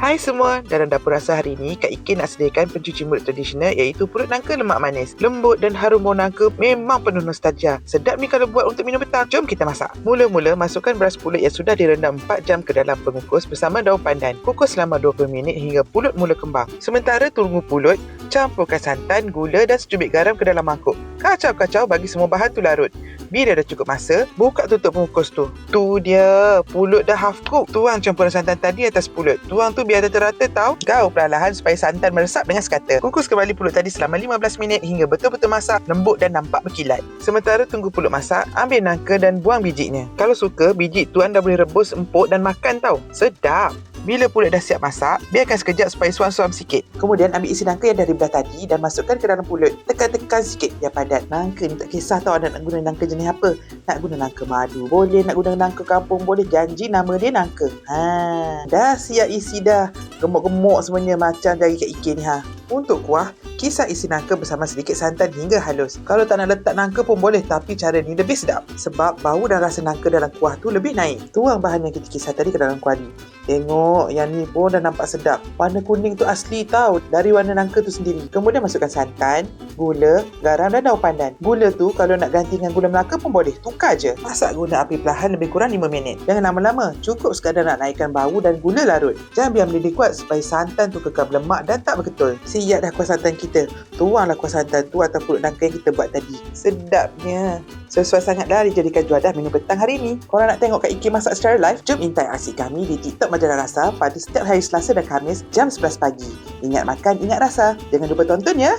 Hai semua, dalam dapur rasa hari ini, Kak Ikin nak sediakan pencuci mulut tradisional iaitu pulut nangka lemak manis. Lembut dan harum bau nangka memang penuh nostalgia. Sedap ni kalau buat untuk minum petang. Jom kita masak. Mula-mula masukkan beras pulut yang sudah direndam 4 jam ke dalam pengukus bersama daun pandan. Kukus selama 20 minit hingga pulut mula kembang. Sementara tunggu pulut, campurkan santan, gula dan secubit garam ke dalam mangkuk. Kacau-kacau bagi semua bahan tu larut. Bila dah cukup masa, buka tutup pengukus tu. Tu dia, pulut dah half cook. Tuang campuran santan tadi atas pulut. Tuang tu biar rata-rata tau. Gaul perlahan supaya santan meresap dengan sekata. Kukus kembali pulut tadi selama 15 minit hingga betul-betul masak, lembut dan nampak berkilat. Sementara tunggu pulut masak, ambil nangka dan buang bijinya. Kalau suka, biji tuan dah boleh rebus empuk dan makan tau. Sedap! Bila pulut dah siap masak, biarkan sekejap supaya suam-suam sikit. Kemudian ambil isi nangka yang dah dibelah tadi dan masukkan ke dalam pulut. Tekan-tekan sikit biar padat. Nangka ni tak kisah tau nak guna nangka jenis apa. Nak guna nangka madu boleh, nak guna nangka kampung boleh. Janji nama dia nangka. Dah siap isi dah. Gemuk-gemuk semuanya macam jari Kak Ikin ni Untuk kuah, kisar isi nangka bersama sedikit santan hingga halus. Kalau tak nak letak nangka pun boleh, tapi cara ni lebih sedap. Sebab bau dan rasa nangka dalam kuah tu lebih naik. Tuang bahan yang kita kisar tadi ke dalam kuah ni. Tengok, yang ni pun dah nampak sedap. Warna kuning tu asli tau, dari warna nangka tu sendiri. Kemudian masukkan santan, gula, garam dan daun pandan. Gula tu kalau nak ganti dengan gula Melaka pun boleh, tukar je. Masak guna api perlahan lebih kurang 5 minit. Jangan lama-lama, cukup sekadar nak naikkan bau dan gula larut. Jangan biar mendidih kuat supaya santan tu kekal berlemak dan tak berketul. Siap dah kuah santan kita. Tuanglah kuah santan tu atas pulut nangka yang kita buat tadi. Sedapnya. Sesuai sangatlah dijadikan juadah minum petang hari ini. Korang nak tengok Kak Ikin masak secara live? Jom interaksi kami di TikTok Majalah Rasa pada setiap hari Selasa dan Khamis jam 11 pagi. Ingat makan, ingat rasa. Jangan lupa tonton ya.